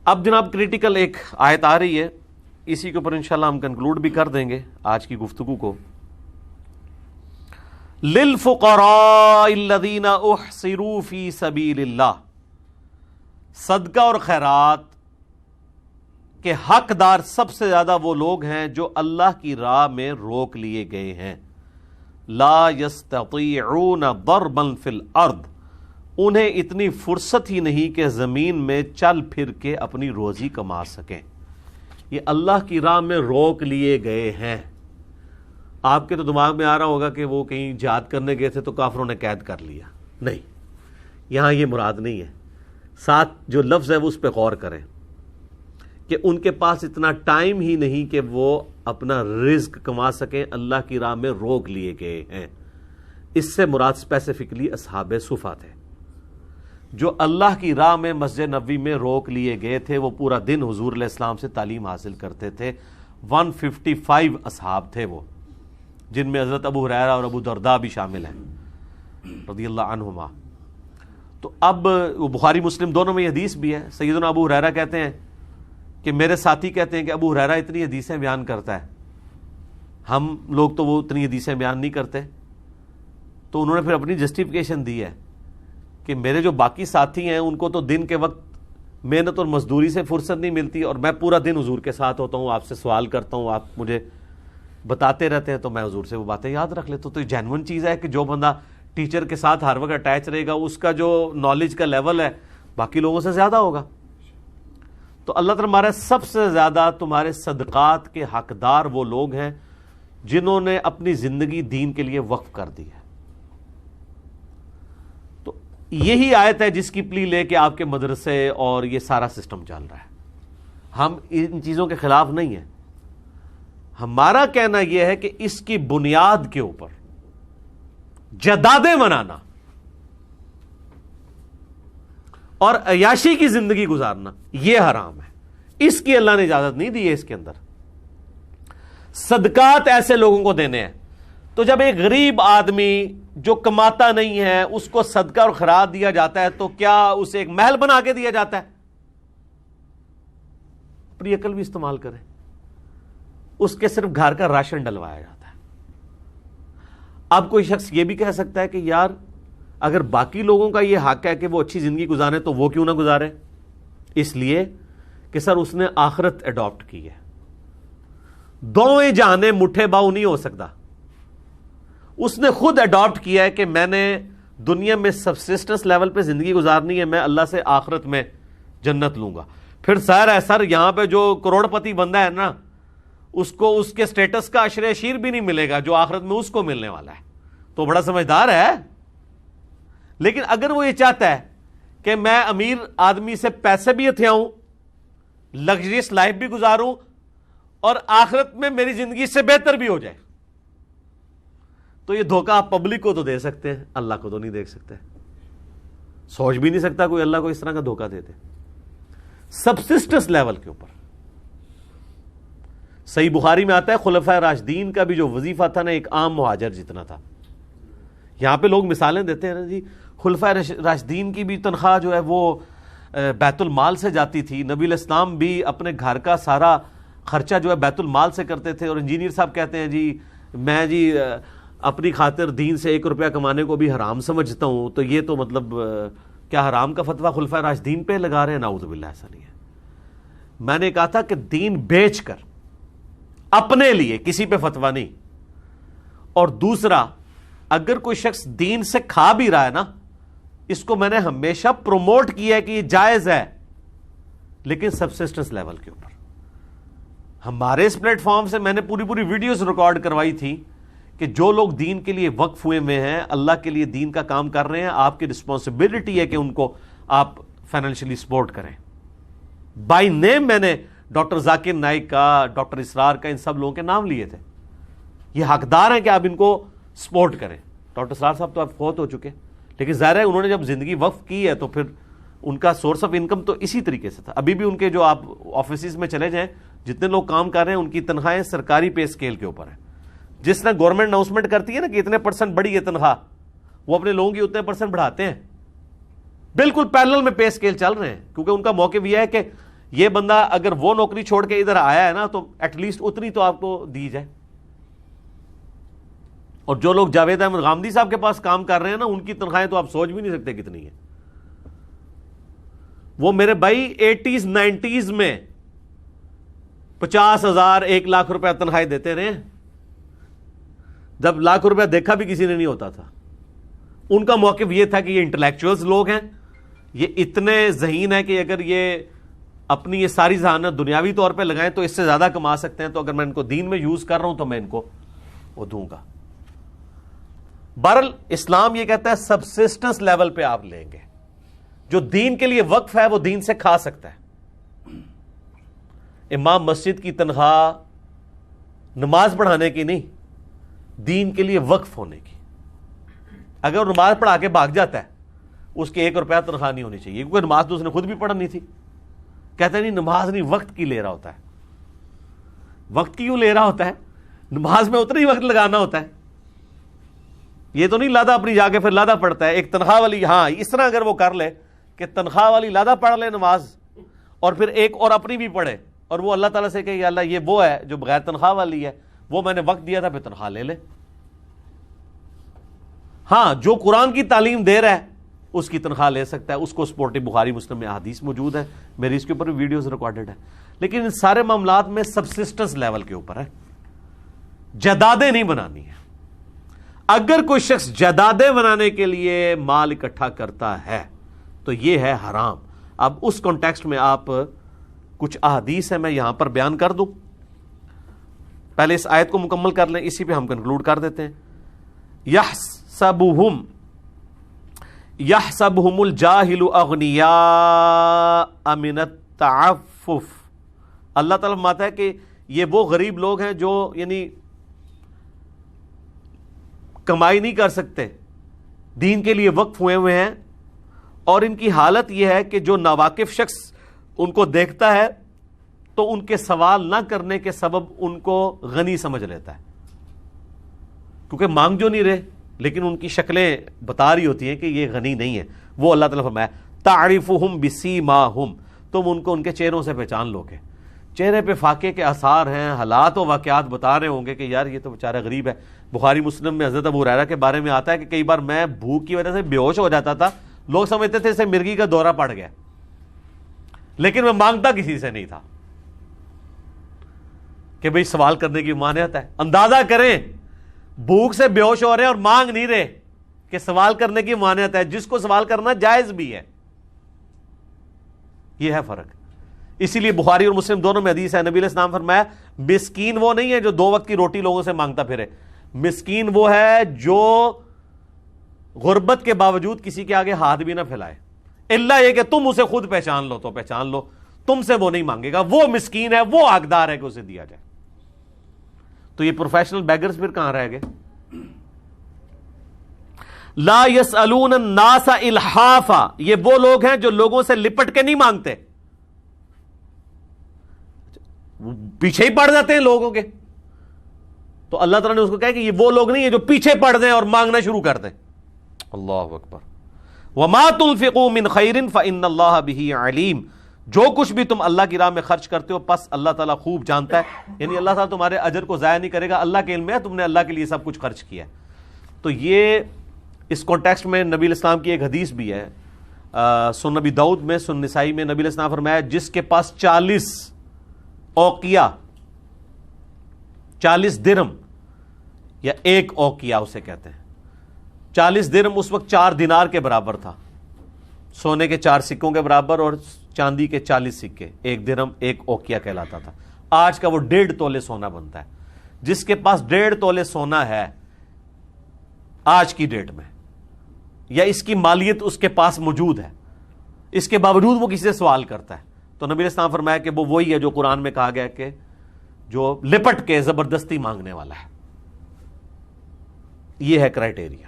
اب جناب کریٹیکل ایک آیت آ رہی ہے، اسی کے اوپر انشاءاللہ ہم کنکلوڈ بھی کر دیں گے آج کی گفتگو کو. للفقراء الذین احصروا فی سبیل اللہ، صدقہ اور خیرات کے حقدار سب سے زیادہ وہ لوگ ہیں جو اللہ کی راہ میں روک لیے گئے ہیں. لا یستطیعون ضربا فی الارض، انہیں اتنی فرصت ہی نہیں کہ زمین میں چل پھر کے اپنی روزی کما سکیں. یہ اللہ کی راہ میں روک لیے گئے ہیں. آپ کے تو دماغ میں آ رہا ہوگا کہ وہ کہیں جہاد کرنے گئے تھے تو کافروں نے قید کر لیا. نہیں، یہاں یہ مراد نہیں ہے. ساتھ جو لفظ ہے وہ اس پہ غور کریں کہ ان کے پاس اتنا ٹائم ہی نہیں کہ وہ اپنا رزق کما سکیں، اللہ کی راہ میں روک لیے گئے ہیں. اس سے مراد اسپیسیفکلی اصحاب صفہ تھے جو اللہ کی راہ میں مسجد نبوی میں روک لیے گئے تھے. وہ پورا دن حضور علیہ السلام سے تعلیم حاصل کرتے تھے. 155 اصحاب تھے وہ، جن میں حضرت ابو ہریرہ اور ابو درداء بھی شامل ہیں رضی اللہ عنہما. تو اب بخاری مسلم دونوں میں یہ حدیث بھی ہے. سیدنا ابو ہریرہ کہتے ہیں کہ میرے ساتھی کہتے ہیں کہ ابو ہریرہ اتنی حدیثیں بیان کرتا ہے، ہم لوگ تو وہ اتنی حدیثیں بیان نہیں کرتے. تو انہوں نے پھر اپنی جسٹیفیکیشن دی ہے کہ میرے جو باقی ساتھی ہیں ان کو تو دن کے وقت محنت اور مزدوری سے فرصت نہیں ملتی، اور میں پورا دن حضور کے ساتھ ہوتا ہوں، آپ سے سوال کرتا ہوں، آپ مجھے بتاتے رہتے ہیں، تو میں حضور سے وہ باتیں یاد رکھ لیتا ہوں. تو یہ جینون چیز ہے کہ جو بندہ ٹیچر کے ساتھ ہر وقت اٹیچ رہے گا اس کا جو نالج کا لیول ہے باقی لوگوں سے زیادہ ہوگا. تو اللہ تعالیٰ ہمارا سب سے زیادہ تمہارے صدقات کے حقدار وہ لوگ ہیں جنہوں نے اپنی زندگی دین کے لیے وقف کر دی ہے. تو یہی آیت ہے جس کی پلی لے کے آپ کے مدرسے اور یہ سارا سسٹم چل رہا ہے. ہم ان چیزوں کے خلاف نہیں ہیں. ہمارا کہنا یہ ہے کہ اس کی بنیاد کے اوپر جدادیں منانا اور عیاشی کی زندگی گزارنا یہ حرام ہے. اس کی اللہ نے اجازت نہیں دی ہے. اس کے اندر صدقات ایسے لوگوں کو دینے ہیں. تو جب ایک غریب آدمی جو کماتا نہیں ہے اس کو صدقہ اور خیرات دیا جاتا ہے تو کیا اسے ایک محل بنا کے دیا جاتا ہے؟ اپنی عقل بھی استعمال کریں. اس کے صرف گھر کا راشن ڈلوایا جاتا ہے. اب کوئی شخص یہ بھی کہہ سکتا ہے کہ یار اگر باقی لوگوں کا یہ حق ہے کہ وہ اچھی زندگی گزارے تو وہ کیوں نہ گزارے؟ اس لیے کہ سر اس نے آخرت اڈاپٹ کی ہے. دونوں جہانے مٹھے باؤ نہیں ہو سکتا. اس نے خود اڈاپٹ کیا ہے کہ میں نے دنیا میں سبسسٹنس لیول پہ زندگی گزارنی ہے، میں اللہ سے آخرت میں جنت لوں گا. پھر سر ہے سر یہاں پہ جو کروڑ پتی بندہ ہے نا اس کو اس کے سٹیٹس کا عشر عشیر بھی نہیں ملے گا جو آخرت میں اس کو ملنے والا ہے. تو بڑا سمجھدار ہے. لیکن اگر وہ یہ چاہتا ہے کہ میں امیر آدمی سے پیسے بھی ہتھیاؤں، لگژریس لائف بھی گزاروں اور آخرت میں میری زندگی سے بہتر بھی ہو جائے، تو یہ دھوکہ آپ پبلک کو تو دے سکتے ہیں، اللہ کو تو نہیں دے سکتے. سوچ بھی نہیں سکتا کوئی اللہ کو اس طرح کا دھوکہ دے دے. سبسسٹنس لیول کے اوپر صحیح بخاری میں آتا ہے خلفائے راشدین کا بھی جو وظیفہ تھا نا ایک عام مہاجر جتنا تھا. یہاں پہ لوگ مثالیں دیتے ہیں نا جی خلفائے راشدین کی بھی تنخواہ جو ہے وہ بیت المال سے جاتی تھی. نبی علیہ السلام بھی اپنے گھر کا سارا خرچہ جو ہے بیت المال سے کرتے تھے. اور انجینئر صاحب کہتے ہیں جی میں جی اپنی خاطر دین سے 1 روپیہ کمانے کو بھی حرام سمجھتا ہوں. تو یہ تو مطلب کیا حرام کا فتویٰ خلفائے راشدین پہ لگا رہے ہیں؟ نعوذ باللہ، ایسا نہیں ہے. میں نے کہا تھا کہ دین بیچ کر اپنے لیے کسی پہ فتویٰ نہیں. اور دوسرا اگر کوئی شخص دین سے کھا بھی رہا ہے نا اس کو میں نے ہمیشہ پروموٹ کیا ہے کہ یہ جائز ہے لیکن سبسسٹنس لیول کے اوپر. ہمارے اس پلیٹ فارم سے میں نے پوری ویڈیوز ریکارڈ کروائی تھی کہ جو لوگ دین کے لیے وقف ہوئے میں ہیں، اللہ کے لیے دین کا کام کر رہے ہیں، آپ کی رسپانسبلٹی ہے کہ ان کو آپ فائنینشلی سپورٹ کریں. بائی نیم میں نے ڈاکٹر ذاکر نائک کا، ڈاکٹر اسرار کا، ان سب لوگوں کے نام لیے تھے. یہ حقدار ہیں کہ آپ ان کو سپورٹ کریں. ڈاکٹر اسرار صاحب تو آپ فوت ہو چکے، لیکن ظاہر ہے انہوں نے جب زندگی وقف کی ہے تو پھر ان کا سورس آف انکم تو اسی طریقے سے تھا. ابھی بھی ان کے جو آپ آفیسز میں چلے جائیں جتنے لوگ کام کر رہے ہیں ان کی تنخواہیں سرکاری پے اسکیل کے اوپر ہیں. جس طرح گورنمنٹ اناؤنسمنٹ کرتی ہے نا کہ اتنے % بڑھی ہے تنخواہ، وہ اپنے لوگوں کی اتنے % بڑھاتے ہیں. بالکل پیرلل میں پے اسکیل چل رہے ہیں کیونکہ ان کا موقف یہ ہے کہ یہ بندہ اگر وہ نوکری چھوڑ کے ادھر آیا ہے نا تو ایٹ لیسٹ اتنی تو آپ کو دی جائے. اور جو لوگ جاوید احمد غامدی صاحب کے پاس کام کر رہے ہیں نا, ان کی تنخواہیں تو آپ سوچ بھی نہیں سکتے کتنی ہیں. وہ میرے بھائی 80s 90s میں 50,000 1 لاکھ روپیہ تنخواہیں دیتے رہے, جب لاکھ روپیہ دیکھا بھی کسی نے نہیں ہوتا تھا. ان کا موقف یہ تھا کہ یہ انٹلیکچوئلز لوگ ہیں, یہ اتنے ذہین ہیں کہ اگر یہ اپنی یہ ساری ذہانت دنیاوی طور پہ لگائیں تو اس سے زیادہ کما سکتے ہیں, تو اگر میں ان کو دین میں یوز کر رہا ہوں تو میں ان کو وہ دوں گا. بہرحال اسلام یہ کہتا ہے سبسسٹنس لیول پہ آپ لیں گے, جو دین کے لیے وقف ہے وہ دین سے کھا سکتا ہے. امام مسجد کی تنخواہ نماز پڑھانے کی نہیں, دین کے لیے وقف ہونے کی. اگر نماز پڑھا کے بھاگ جاتا ہے اس کے 1 روپیہ تنخواہ نہیں ہونی چاہیے, کیونکہ نماز تو اس نے خود بھی پڑھنی تھی. کہتا ہے نہیں نماز نہیں, وقت کی لے رہا ہوتا ہے. وقت کی کیوں لے رہا ہوتا ہے؟ نماز میں اتنا ہی وقت لگانا ہوتا ہے. یہ تو نہیں لادا اپنی جا کے پھر لادا پڑھتا ہے. ایک تنخواہ والی, ہاں اس طرح اگر وہ کر لے کہ تنخواہ والی لادا پڑھ لے نماز, اور پھر ایک اور اپنی بھی پڑھے, اور وہ اللہ تعالیٰ سے کہ یا اللہ یہ وہ ہے جو بغیر تنخواہ والی ہے, وہ میں نے وقت دیا تھا, پھر تنخواہ لے لے. ہاں جو قرآن کی تعلیم دے رہا ہے اس کی تنخواہ لے سکتا ہے, اس کو سپورٹنگ بخاری مسلم میں احادیث موجود ہے, میری اس کے اوپر ویڈیوز ریکارڈڈ ہے. لیکن ان سارے معاملات میں سبسسٹنس لیول کے اوپر ہے, جائیدادیں نہیں بنانی ہیں. اگر کوئی شخص جائیدادیں بنانے کے لیے مال اکٹھا کرتا ہے تو یہ ہے حرام. اب اس کانٹیکسٹ میں آپ کچھ احادیث ہیں میں یہاں پر بیان کر دوں. پہلے اس آیت کو مکمل کر لیں, اسی پہ ہم کنکلوڈ کر دیتے ہیں. یحسبہم الجاہل اغنیاء من التعفف. اللہ تعالیٰ فرماتا ہے کہ یہ وہ غریب لوگ ہیں جو یعنی کمائی نہیں کر سکتے, دین کے لیے وقف ہوئے ہوئے ہیں, اور ان کی حالت یہ ہے کہ جو ناواقف شخص ان کو دیکھتا ہے تو ان کے سوال نہ کرنے کے سبب ان کو غنی سمجھ لیتا ہے, کیونکہ مانگ جو نہیں رہے لیکن ان کی شکلیں بتا رہی ہوتی ہیں کہ یہ غنی نہیں ہے. وہ اللہ تعالیٰ فرمایا تعرفہم بسیماہم, تم ان کو ان کے چہروں سے پہچان لو گے. چہرے پہ فاقے کے آثار ہیں, حالات و واقعات بتا رہے ہوں گے کہ یار یہ تو بیچارہ غریب ہے. بخاری مسلم میں حضرت ابو ہریرہ کے بارے میں آتا ہے کہ کئی بار میں بھوک کی وجہ سے بے ہوش ہو جاتا تھا, لوگ سمجھتے تھے اسے مرگی کا دورہ پڑ گیا, لیکن میں مانگتا کسی سے نہیں تھا. کہ بھئی سوال کرنے کی ممانعت ہے. اندازہ کریں بھوک سے بے ہوش ہو رہے ہیں اور مانگ نہیں رہے کہ سوال کرنے کی ممانعت ہے, جس کو سوال کرنا جائز بھی ہے. یہ ہے فرق. اسی لیے بخاری اور مسلم دونوں میں حدیث ہے, نبی علیہ السلام فرمایا مسکین وہ نہیں ہے جو 2 وقت کی روٹی لوگوں سے مانگتا پھرے, مسکین وہ ہے جو غربت کے باوجود کسی کے آگے ہاتھ بھی نہ پھیلائے, اللہ یہ کہ تم اسے خود پہچان لو تو پہچان لو, تم سے وہ نہیں مانگے گا, وہ مسکین ہے, وہ حقدار ہے کہ اسے دیا جائے. تو یہ پروفیشنل بیگرز پھر کہاں رہ گئے؟ لا یسألون الناس الحافا, یہ وہ لوگ ہیں جو لوگوں سے لپٹ کے نہیں مانگتے, پیچھے ہی پڑ جاتے ہیں لوگوں کے. تو اللہ تعالیٰ نے اس کو کہا کہ یہ وہ لوگ نہیں ہیں جو پیچھے پڑ دیں اور مانگنا شروع کر دیں. اللہ اکبر. وما تنفقوا من خیر فإن اللہ بہ علیم, جو کچھ بھی تم اللہ کی راہ میں خرچ کرتے ہو پس اللہ تعالیٰ خوب جانتا ہے, یعنی اللہ تعالیٰ تمہارے اجر کو ضائع نہیں کرے گا, اللہ کے علم ہے تم نے اللہ کے لیے سب کچھ خرچ کیا ہے. تو یہ اس کانٹیکسٹ میں نبی علیہ السلام کی ایک حدیث بھی ہے, سنن نبی داؤد میں, سنن نسائی میں. نبی علیہ السلام فرمایا جس کے پاس 40 اوقیہ 40 درہم یا 1 اوقیہ اسے کہتے ہیں, 40 درہم اس وقت 4 دینار کے برابر تھا, سونے کے 4 سکوں کے برابر, اور چاندی کے 40 سکے, 1 درہم 1 اوقیہ کہلاتا تھا. آج کا وہ 1.5 تولے سونا بنتا ہے. جس کے پاس 1.5 تولے سونا ہے آج کی ڈیٹ میں, یا اس کی مالیت اس کے پاس موجود ہے, اس کے باوجود وہ کسی سے سوال کرتا ہے, تو نبی علیہ السلام فرمایا کہ وہ وہی ہے جو قرآن میں کہا گیا کہ جو لپٹ کے زبردستی مانگنے والا ہے. یہ ہے کرائٹیریا.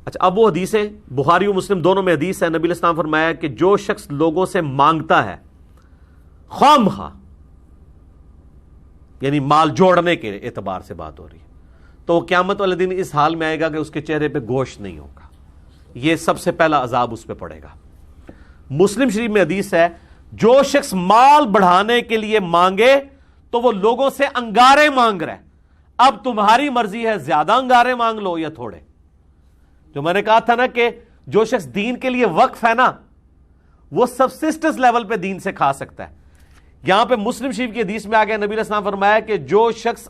اچھا, اب وہ حدیث ہے بخاری و مسلم دونوں میں حدیث ہے, نبی علیہ السلام فرمایا کہ جو شخص لوگوں سے مانگتا ہے خواہ یعنی مال جوڑنے کے اعتبار سے بات ہو رہی ہے, تو قیامت والے دن اس حال میں آئے گا کہ اس کے چہرے پہ گوشت نہیں ہوگا. یہ سب سے پہلا عذاب اس پہ پڑے گا. مسلم شریف میں حدیث ہے جو شخص مال بڑھانے کے لیے مانگے تو وہ لوگوں سے انگارے مانگ رہا ہے. اب تمہاری مرضی ہے زیادہ انگارے مانگ لو یا تھوڑے. جو میں نے کہا تھا نا کہ جو شخص دین کے لیے وقف ہے نا وہ سبسسٹنس لیول پہ دین سے کھا سکتا ہے. یہاں پہ مسلم شریف کی حدیث میں آگے نبی علیہ السلام فرمایا کہ جو شخص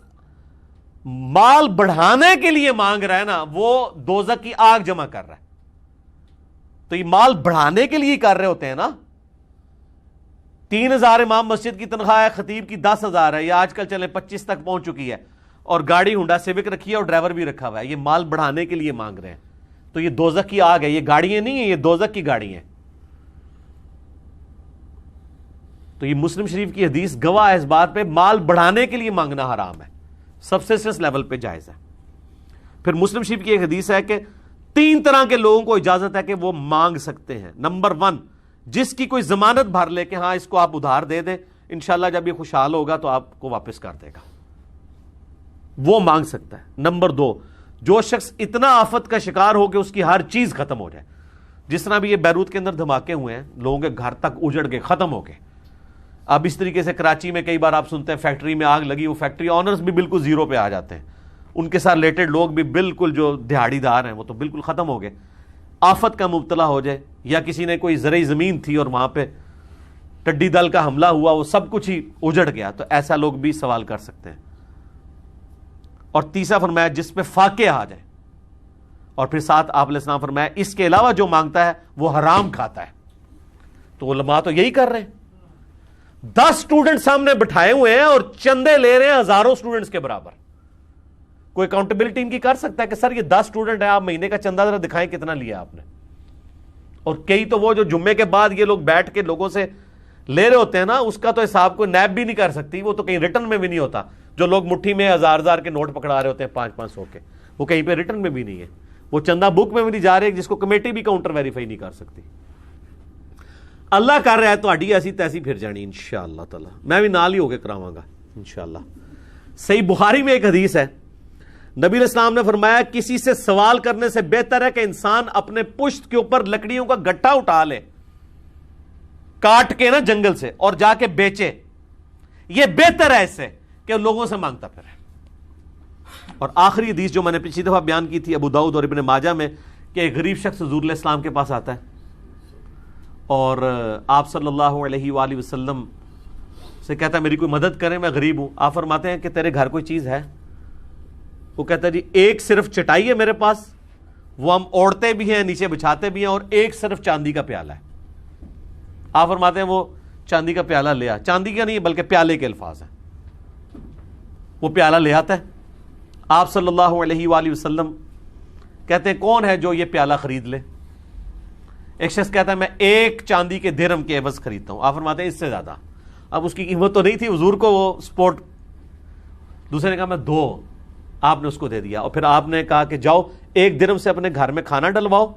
مال بڑھانے کے لیے مانگ رہا ہے نا وہ دوزخ کی آگ جمع کر رہا ہے. تو یہ مال بڑھانے کے لیے کر رہے ہوتے ہیں نا. 3,000 امام مسجد کی تنخواہ ہے, خطیب کی 10,000 ہے, یا آج کل چلے 25 تک پہنچ چکی ہے, اور گاڑی ہونڈا سیوک رکھی ہے اور ڈرائیور بھی رکھا ہوا ہے. یہ مال بڑھانے کے لیے مانگ رہے ہیں. تو یہ دوزخ کی آگ ہے. یہ گاڑیاں نہیں ہیں, یہ دوزخ کی گاڑی ہیں. تو یہ مسلم شریف کی حدیث گواہ ہے اس بات پہ مال بڑھانے کے لیے مانگنا حرام ہے, سبسسٹنس لیول پہ جائز ہے. پھر مسلم شریف کی ایک حدیث ہے کہ 3 طرح کے لوگوں کو اجازت ہے کہ وہ مانگ سکتے ہیں. نمبر 1, جس کی کوئی ضمانت بھر لے کہ ہاں اس کو آپ ادھار دے دیں, انشاءاللہ جب یہ خوشحال ہوگا تو آپ کو واپس کر دے گا, وہ مانگ سکتا ہے. نمبر 2, جو شخص اتنا آفت کا شکار ہو کہ اس کی ہر چیز ختم ہو جائے, جس طرح بھی یہ بیروت کے اندر دھماکے ہوئے ہیں, لوگوں کے گھر تک اجڑ کے ختم ہو گئے. اب اس طریقے سے کراچی میں کئی بار آپ سنتے ہیں فیکٹری میں آگ لگی, وہ فیکٹری آنرز بھی بالکل زیرو پہ آ جاتے ہیں, ان کے ساتھ ریلیٹڈ لوگ بھی بالکل جو دہاڑی دار ہیں وہ تو بالکل ختم ہو گئے. آفت کا مبتلا ہو جائے, یا کسی نے کوئی زرعی زمین تھی اور وہاں پہ ٹڈی دل کا حملہ ہوا, وہ سب کچھ ہی اجڑ گیا, تو ایسا لوگ بھی سوال کر سکتے ہیں. اور تیسرا فرمایا جس پہ فاقے آ جائے, اور پھر ساتھ آپ علیہ السلام فرمایا اس کے علاوہ جو مانگتا ہے وہ حرام کھاتا ہے. تو علماء تو یہی کر رہے ہیں. 10 اسٹوڈنٹ سامنے بٹھائے ہوئے ہیں اور چندے لے رہے ہیں ہزاروں اسٹوڈنٹس کے برابر. کوئی اکاؤنٹیبلٹی ان کی کر سکتا ہے کہ سر یہ 10 اسٹوڈنٹ ہیں, آپ مہینے کا چندہ ذرا دکھائیں کتنا لیا آپ نے. اور کئی تو وہ جو جمعے کے بعد یہ لوگ بیٹھ کے لوگوں سے لے رہے ہوتے ہیں نا, اس کا تو حساب کوئی نیب بھی نہیں کر سکتی, وہ تو کہیں ریٹرن میں بھی نہیں ہوتا. جو لوگ مٹھی میں 1000 کے نوٹ پکڑا رہے ہوتے ہیں 500 کے, وہ کہیں پہ ریٹرن میں بھی نہیں ہے, وہ چندہ بک میں بھی نہیں جا رہے, جس کو کمیٹی بھی کاؤنٹر ویریفائی نہیں کر سکتی. اللہ کر رہا ہے تو اڈی ایسی تیسی پھر جانی انشاءاللہ تعالی. میں بھی نال ہی ہو کے کراواں گا انشاءاللہ. صحیح بخاری میں ایک حدیث ہے, نبی علیہ السلام نے فرمایا کسی سے سوال کرنے سے بہتر ہے کہ انسان اپنے پشت کے اوپر لکڑیوں کا گٹھا اٹھا لے, کاٹ کے نا جنگل سے, اور جا کے بیچے. یہ بہتر ہے اس سے کہ لوگوں سے مانگتا پھرے. اور آخری حدیث جو میں نے پچھلی دفعہ بیان کی تھی ابو داؤد اور ابن ماجہ میں, کہ ایک غریب شخص حضور علیہ السلام کے پاس آتا ہے اور آپ صلی اللہ علیہ وآلہ وسلم سے کہتا ہے میری کوئی مدد کریں, میں غریب ہوں. آپ فرماتے ہیں کہ تیرے گھر کوئی چیز ہے؟ وہ کہتا ہے جی ایک صرف چٹائی ہے میرے پاس, وہ ہم اوڑھتے بھی ہیں نیچے بچھاتے بھی ہیں, اور ایک صرف چاندی کا پیالہ ہے. آپ فرماتے ہیں وہ چاندی کا پیالہ لیا, چاندی کا نہیں بلکہ پیالے کے الفاظ ہیں. وہ پیالہ لے آتا ہے, آپ صلی اللہ علیہ وآلہ وسلم کہتے ہیں کون ہے جو یہ پیالہ خرید لے؟ ایک شخص کہتا ہے میں 1 چاندی کے درہم کے عوض خریدتا ہوں. آپ فرماتے ہیں اس سے زیادہ. اب اس کی قیمت تو نہیں تھی, حضور کو وہ سپورٹ. دوسرے نے کہا میں 2, آپ نے اس کو دے دیا, اور پھر آپ نے کہا کہ جاؤ 1 درہم سے اپنے گھر میں کھانا ڈلواؤ.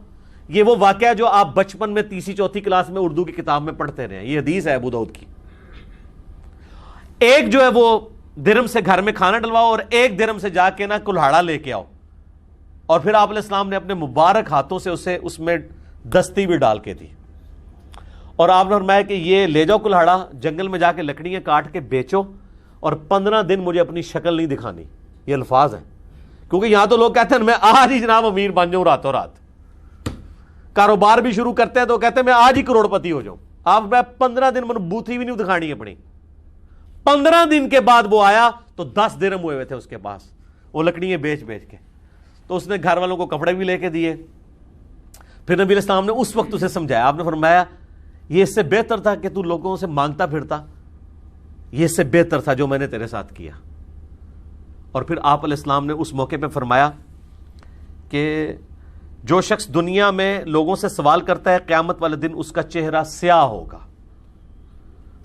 یہ وہ واقعہ جو آپ بچپن میں 3ری 4تھی کلاس میں اردو کی کتاب میں پڑھتے رہے ہیں, یہ حدیث ہے ابو داؤد کی. ایک جو ہے وہ درہم سے گھر میں کھانا ڈلواؤ, اور 1 درہم سے جا کے نا کلہاڑا لے کے آؤ. اور پھر آپ علیہ السلام نے اپنے مبارک ہاتھوں سے اسے اس میں دستی بھی ڈال کے دی, اور آپ نے فرمایا کہ یہ لے جاؤ کلہاڑا, جنگل میں جا کے لکڑیاں کاٹ کے بیچو, اور 15 دن مجھے اپنی شکل نہیں دکھانی. یہ الفاظ ہیں, کیونکہ یہاں تو لوگ کہتے ہیں میں آج ہی جناب امیر بن جاؤں راتوں رات. کاروبار بھی شروع کرتے ہیں تو کہتے ہیں میں آج ہی کروڑ پتی ہو جاؤں. آپ میں 15 دن میں بوتھی بھی نہیں دکھانی اپنی. 15 دن کے بعد وہ آیا تو 10 درہم ہوئے تھے اس کے پاس, وہ لکڑیاں بیچ بیچ کے. تو اس نے گھر والوں کو کپڑے بھی لے کے دیے. پھر نبی علیہ السلام نے اس وقت اسے سمجھایا, آپ نے فرمایا یہ اس سے بہتر تھا کہ تو لوگوں سے مانگتا پھرتا, یہ اس سے بہتر تھا جو میں نے تیرے ساتھ کیا. اور پھر آپ علیہ السلام نے اس موقع پہ فرمایا کہ جو شخص دنیا میں لوگوں سے سوال کرتا ہے قیامت والے دن اس کا چہرہ سیاہ ہوگا,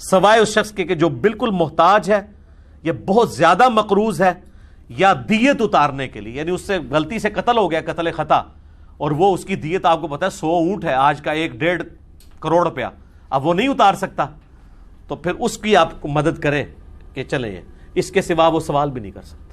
سوائے اس شخص کے کہ جو بالکل محتاج ہے, یا بہت زیادہ مقروض ہے, یا دیت اتارنے کے لیے, یعنی اس سے غلطی سے قتل ہو گیا, قتل خطا, اور وہ اس کی دیت آپ کو پتا ہے 100 اونٹ ہے آج کا, 1.5 کروڑ روپیہ, اب وہ نہیں اتار سکتا, تو پھر اس کی آپ کو مدد کریں کہ چلیں, اس کے سوا وہ سوال بھی نہیں کر سکتا.